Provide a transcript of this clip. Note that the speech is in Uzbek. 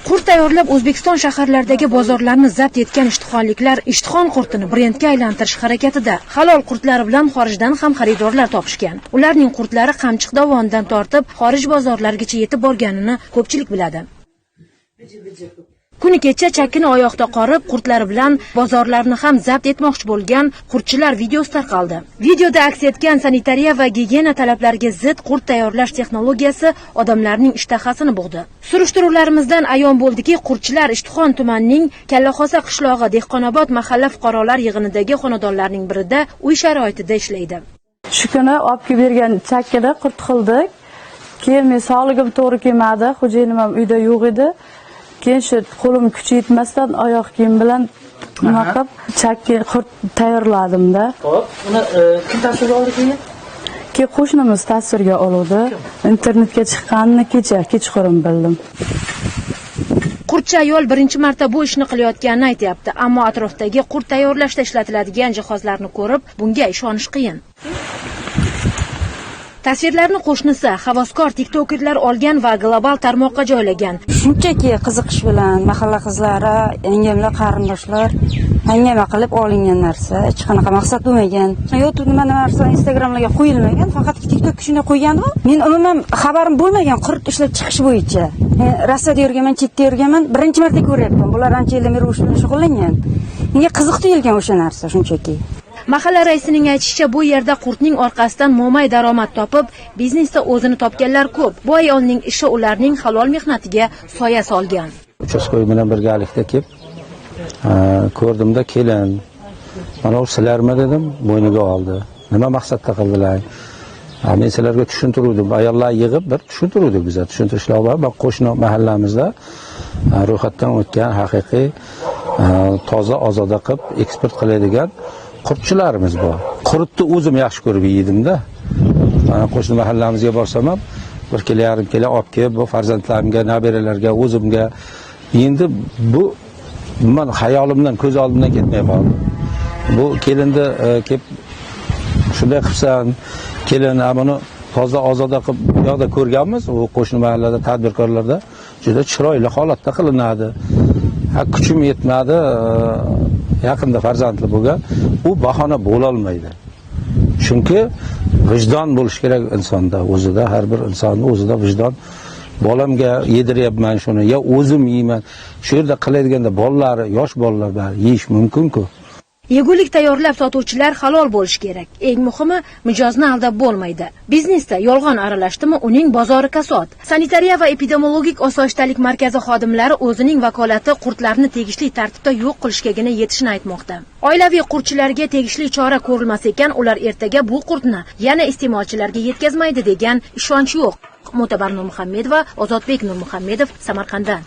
Qurt tayyorlab O'zbekiston shaharlaridagi bozorlarni zabt etgan ishtixonliklar ishtixon qurtini brendga aylantirish harakatida. Halol qurtlari bilan xorijdan ham xaridorlar topishgan. Ularning qurtlari Qamchiq dovonidan tortib, xorij bozorlarigacha yetib borganini ko'pchilik biladi. Kuni kecha chakkini oyoqda qorib, qurtlari bilan bozorlarni ham zabt etmoqchi bo'lgan qurtchilar videosi tarqaldi. Videoda aks etgan sanitariya va gigiyena talablariga zid qurt tayyorlash texnologiyasi odamlarning ishtahasini bug'di. Surishtiruvlarimizdan ayon bo'ldiki, qurtchilar Ishtixon tumanining Kallaxosa qishlog'i Dehqonobod mahalla fuqarolar yig'inidagi xonadonlarning birida uy sharoitida ishlaydi. Shu kuni olib kelib bergan chakkini qurt qildik. Keyin men sog'ligim to'g'ri kelmadi, xo'jayinim ham uyda yo'q edi. Keyin shu qo'lim kuchi yetmasdan oyoq kiyim bilan nima qilib chakki qurt tayyorladim-da. Xo'p, uni kim tasvirga oldi keyin? Keyin qo'shnimiz tasvirga oldi. Internetga chiqqanini kecha kechqurun bildim. Qurtchi ayol birinchi marta bu ishni qilayotganini aytayapti, ammo atrofdagi qurt tayyorlashda ishlatiladigan jihozlarni ko'rib, bunga ishonish qiyin. Tasvirlarni qo'shnisi, havaskor tiktokerlar olgan va global tarmoqqa joylagan. Shunchaki qiziqish bilan mahalla qizlari, yangamlar, qarindoshlar hangama qilib olingan narsa, hech qanaqa maqsad bo'lmagan. YouTube nima narsa Instagramlarga qo'yilmagan, faqat TikTok shunday qo'ygan-ku. Men umuman xabarim bo'lmagan qurt ishlab chiqish bo'yicha. Men Rossiyada yurganman, chetda yurganman, birinchi marta ko'ryapman. Bular ancha yillar meri shug'ullangan. Menga qiziq tuyulgan o'sha narsa shunchaki. Mahalla raisining aytishicha, bu yerda qurtning orqasidan mo'may daromad topib, biznesda o'zini topganlar ko'p. Bu ayolning ishi ularning halol mehnatiga soya solgan. Uchastkoi bilan birgalikda kelib, ko'rdimda kelin. Mana sizlarmi dedim, bo'yniga oldi. Nima maqsadda qildilar? Men sizlarga tushuntirdim. Ayollar yig'ib bir tushuntirdik biz. Tushuntirishlar bor. Bak qo'shni mahallamizda ro'yxatdan o'tgan haqiqiy toza ozoda qilib eksport qiladigan qurtchilarimiz bor. Qurtni o'zim yaxshi ko'rib yedim-da. Mana qo'shni mahallamizga borsam ham 1 kilo yarim kilo olib kelib, bu farzandlarimga, nabiralarga, o'zimga endi bu men hayolimdan, ko'z oldimdan ketmay qoldi. Bu kelinni kelib shunday qilsan, kelin buni toza ozoda qilib bu yoqda ko'rganmiz, u qo'shni mahallada tadbirkorlarda juda chiroyli holatda qilinadi. Kuchim yetmadi, yaqinda farzandli bo'lgan, u bahona bo'la olmaydi. Chunki vijdon bo'lish kerak insonda, o'zida, har bir insonning o'zida vijdon. Bolamga yediryapman shuni, yo o'zim yeyman. Shu yerda qiladiganda bolalari, yosh bolalar bor, yeyish mumkin-ku. Yegulik tayyorlab sotuvchilar halol bo'lishi kerak. Eng muhimi, mijozni aldab bo'lmaydi. Biznesda yolg'on aralashdimi, uning bozori kasod. Sanitariya va epidemiologik osoyishtalik markazi xodimlari o'zining vakolati qurtlarni tegishli tartibda yo'q qilishgagina yetishini aytmoqda. Oilaviy qurtchilarga tegishli chora ko'rilmas ekan, ular ertaga bu qurtni yana iste'molchilarga yetkazmaydi degan ishonch yo'q. Mo'tabar Nurmuhammedova, Ozodbek Nurmuhammedov, Samarqanddan.